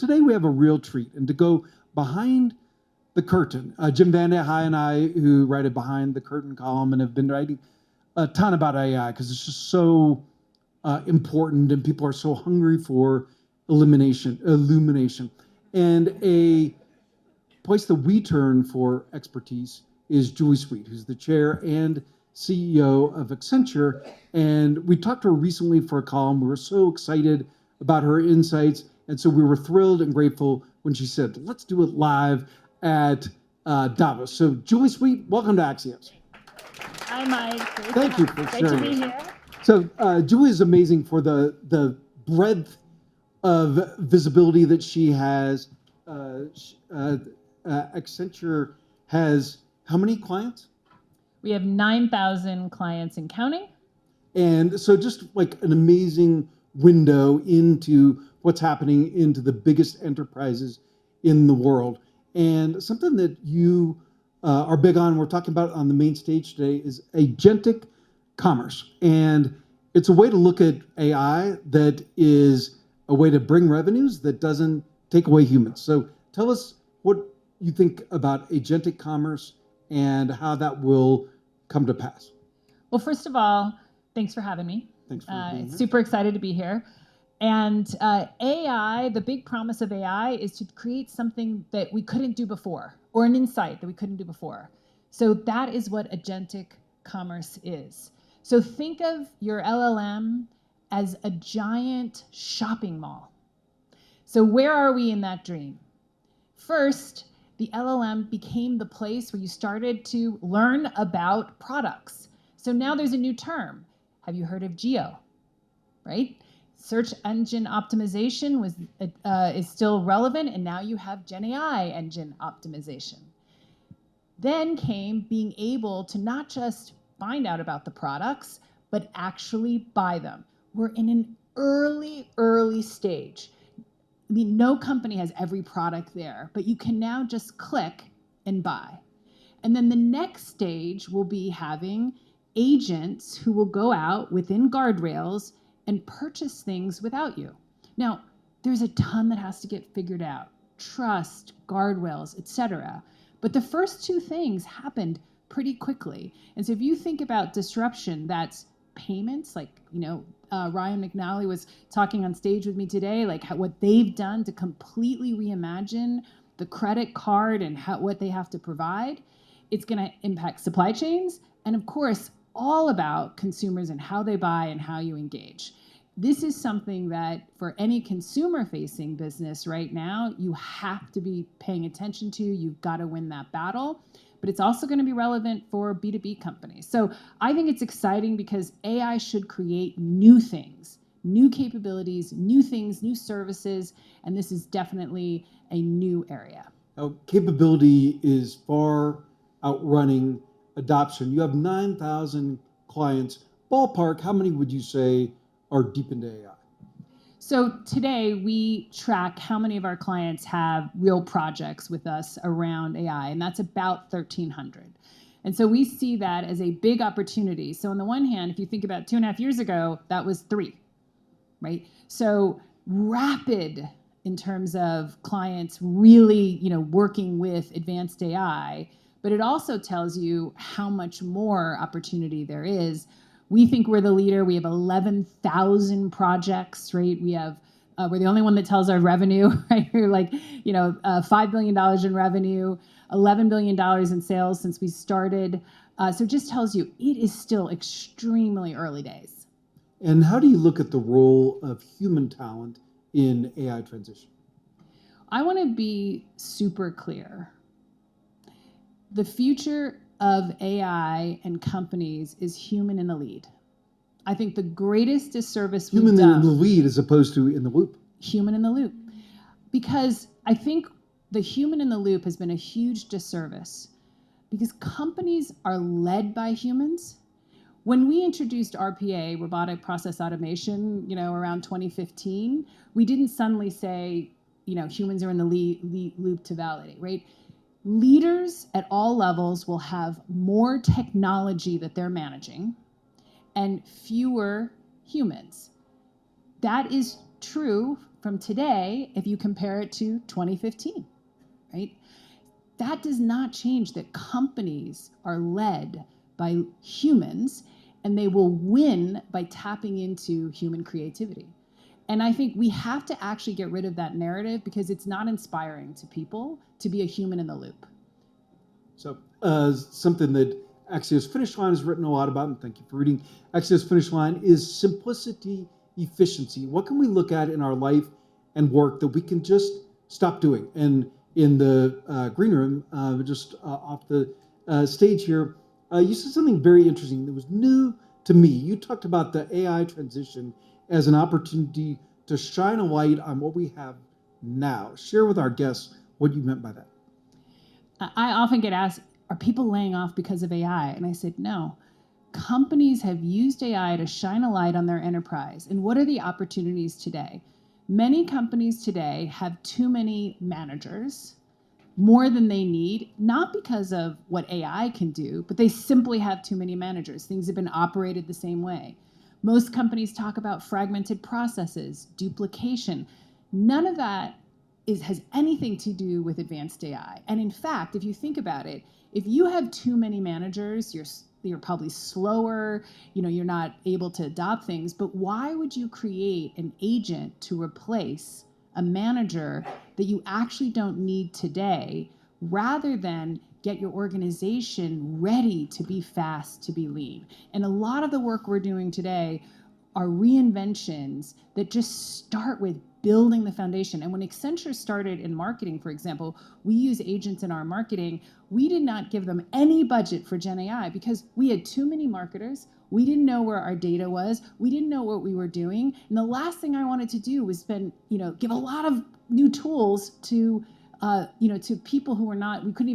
today we have a real treat, and to go behind the curtain. Jim Van de High and I, who write a Behind the Curtain column and have been writing a ton about AI because it's just so important and people are so hungry for illumination. And a place that we turn for expertise is Julie Sweet, who's the chair and CEO of Accenture. And we talked to her recently for a column. We were so excited about her insights. And so we were thrilled and grateful when she said, let's do it live at Davos. So Julie Sweet, welcome to Axios. Hi, Mike. Thank you for sharing. Great to be here. So Julie is amazing for the breadth of visibility that she has. Accenture has how many clients? We have 9,000 clients and counting. And so just like an amazing window into what's happening into the biggest enterprises in the world. And something that you are big on, we're talking about on the main stage today, is agentic commerce. And it's a way to look at AI that is a way to bring revenues that doesn't take away humans. So tell us what you think about agentic commerce and how that will come to pass. Well, first of all, thanks for having me. Thanks for being here. Super excited to be here. And AI, the big promise of AI is to create something that we couldn't do before, or an insight that we couldn't do before. So that is what agentic commerce is. So think of your LLM as a giant shopping mall. So where are we in that dream? First, the LLM became the place where you started to learn about products. So now there's a new term. Have you heard of geo, right? Search engine optimization is still relevant, and now you have Gen AI engine optimization. Then came being able to not just find out about the products, but actually buy them. We're in an early stage. I mean, no company has every product there, but you can now just click and buy. And then the next stage will be having agents who will go out within guardrails and purchase things without you. Now, there's a ton that has to get figured out. Trust, guardrails, etc. But the first two things happened pretty quickly. And so if you think about disruption, that's payments, like, Ryan McNally was talking on stage with me today, like what they've done to completely reimagine the credit card and what they have to provide. It's going to impact supply chains, and of course, all about consumers and how they buy and how you engage. This is something that for any consumer-facing business right now, you have to be paying attention to. You've got to win that battle. But it's also going to be relevant for B2B companies. So I think it's exciting because AI should create new things, new capabilities, new things, new services, and this is definitely a new area. Now, capability is far outrunning adoption. You have 9,000 clients. Ballpark, how many would you say are deep into AI? So today we track how many of our clients have real projects with us around AI, and that's about 1,300. And so we see that as a big opportunity. So on the one hand, if you think about 2.5 years ago, that was 3, right? So rapid in terms of clients really, working with advanced AI, but it also tells you how much more opportunity there is. We think we're the leader. We have 11,000 projects, right? We're the only one that tells our revenue, right? We're like, $5 billion in revenue, $11 billion in sales since we started. So it just tells you it is still extremely early days. And how do you look at the role of human talent in AI transition? I want to be super clear. The future of AI and companies is human in the lead. I think the greatest disservice we've done... Human in the lead as opposed to in the loop. Human in the loop. Because I think the human in the loop has been a huge disservice because companies are led by humans. When we introduced RPA, robotic process automation, around 2015, we didn't suddenly say, humans are in the lead loop to validate, right? Leaders at all levels will have more technology that they're managing and fewer humans. that is true from today if you compare it to 2015, right? That does not change that companies are led by humans, and they will win by tapping into human creativity. And I think we have to actually get rid of that narrative, because it's not inspiring to people to be a human in the loop. So something that Axios Finish Line has written a lot about, and thank you for reading Axios Finish Line, is simplicity, efficiency. What can we look at in our life and work that we can just stop doing? And in the green room, just off the stage here, you said something very interesting that was new to me. You talked about the AI transition as an opportunity to shine a light on what we have now. Share with our guests what you meant by that. I often get asked, are people laying off because of AI? And I said, no. Companies have used AI to shine a light on their enterprise. And what are the opportunities today? Many companies today have too many managers, more than they need, not because of what AI can do, but they simply have too many managers. Things have been operated the same way. Most companies talk about fragmented processes, duplication. None of that has anything to do with advanced AI. And in fact, if you think about it, if you have too many managers, you're probably slower, you're not able to adopt things. But why would you create an agent to replace a manager that you actually don't need today, rather than get your organization ready to be fast, to be lean? And a lot of the work we're doing today are reinventions that just start with building the foundation. And when Accenture started in marketing, for example, we use agents in our marketing. We did not give them any budget for Gen AI because we had too many marketers. We didn't know where our data was. We didn't know what we were doing. And the last thing I wanted to do was give a lot of new tools to people who were not, we couldn't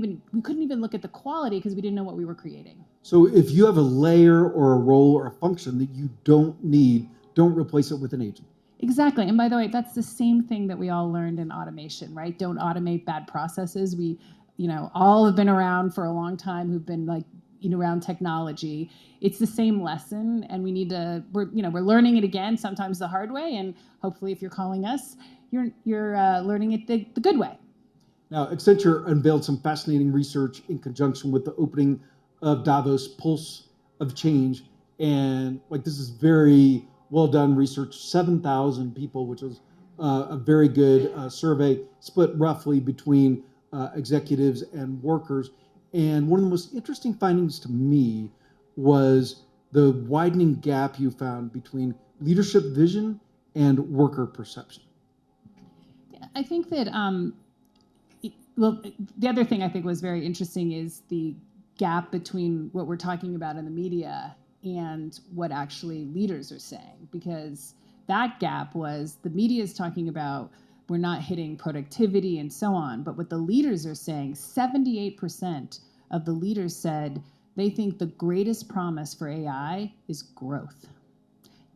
even look at the quality because we didn't know what we were creating. So if you have a layer or a role or a function that you don't need, don't replace it with an agent. Exactly. And by the way, that's the same thing that we all learned in automation, right? Don't automate bad processes. We, all have been around for a long time who've been around technology. It's the same lesson, and we're learning it again, sometimes the hard way, and hopefully if you're calling us, you're learning it the good way. Now, Accenture unveiled some fascinating research in conjunction with the opening of Davos Pulse of Change. And this is very well done research, 7,000 people, which was a very good survey, split roughly between executives and workers. And one of the most interesting findings to me was the widening gap you found between leadership vision and worker perception. I think that, the other thing I think was very interesting is the gap between what we're talking about in the media and what actually leaders are saying, because that gap was the media is talking about we're not hitting productivity and so on, but what the leaders are saying, 78% of the leaders said they think the greatest promise for AI is growth,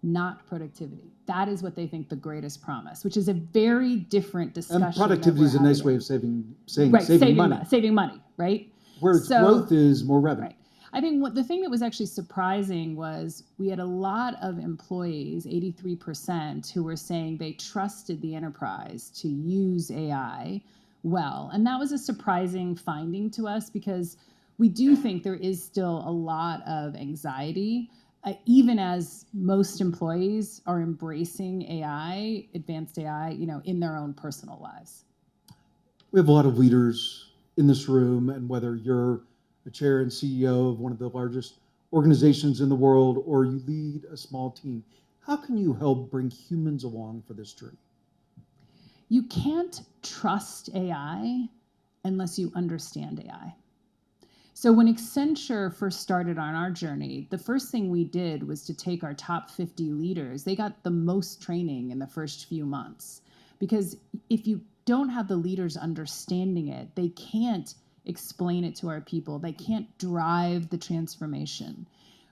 not productivity. That is what they think the greatest promise, which is a very different discussion. And productivity is a nice way of saving money. Saving money, right? Where growth is more revenue. Right. I think the thing that was actually surprising was we had a lot of employees, 83%, who were saying they trusted the enterprise to use AI well. And that was a surprising finding to us, because we do think there is still a lot of anxiety, even as most employees are embracing AI, advanced AI, in their own personal lives. We have a lot of leaders in this room, and whether you're the chair and CEO of one of the largest organizations in the world, or you lead a small team, how can you help bring humans along for this journey? You can't trust AI unless you understand AI. So when Accenture first started on our journey, the first thing we did was to take our top 50 leaders. They got the most training in the first few months, because if you don't have the leaders understanding it, they can't explain it to our people. They can't drive the transformation.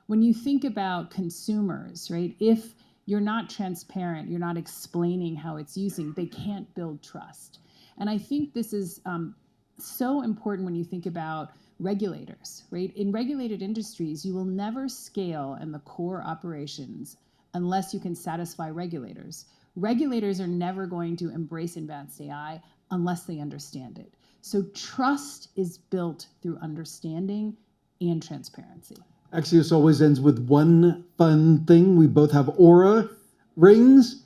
When you think about consumers, right? If you're not transparent, you're not explaining how it's using, they can't build trust. And I think this is so important when you think about regulators, right? In regulated industries, you will never scale in the core operations unless you can satisfy regulators. Regulators are never going to embrace advanced AI unless they understand it. So trust is built through understanding and transparency. Axios always ends with one fun thing. We both have Aura rings.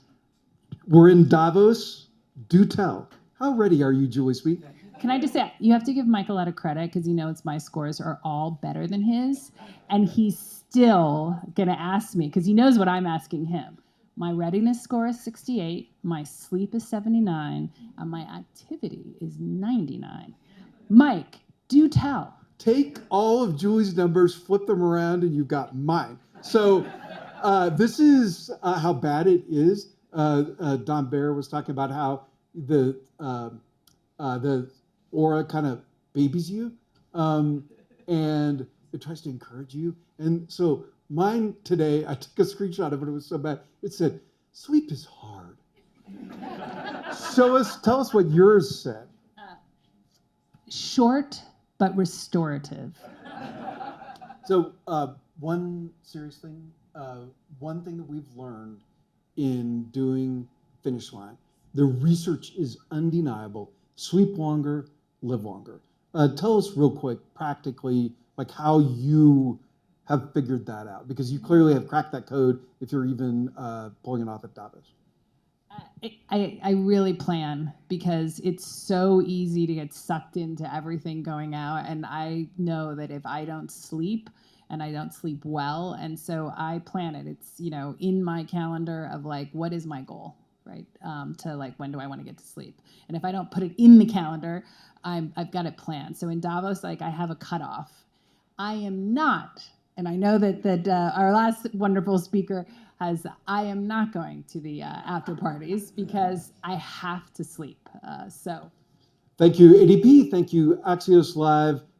We're in Davos. Do tell. How ready are you, Julie Sweet? Can I just say, you have to give Mike a lot of credit because he knows my scores are all better than his. And he's still going to ask me because he knows what I'm asking him. My readiness score is 68, my sleep is 79, and my activity is 99. Mike, do tell. Take all of Julie's numbers, flip them around, and you've got mine. So this is how bad it is. Don Baer was talking about how the Aura kind of babies you, and it tries to encourage you. And so mine today, I took a screenshot of it. It was so bad. It said, "Sleep is hard." Tell us what yours said. Short but restorative. So one serious thing, one thing that we've learned in doing Finish Line, the research is undeniable. Sleep longer, live longer. Tell us real quick, practically, like how you have figured that out, because you clearly have cracked that code if you're even pulling it off at Davos. I really plan because it's so easy to get sucked into everything going out. And I know that if I don't sleep and I don't sleep well, and so I plan it. It's, in my calendar of like, what is my goal, right? To like, when do I want to get to sleep? And if I don't put it in the calendar, I've got it planned. So in Davos, like I have a cutoff. I am not, and I know that our last wonderful speaker I am not going to the after parties because I have to sleep. So thank you, ADP. Thank you, Axios Live.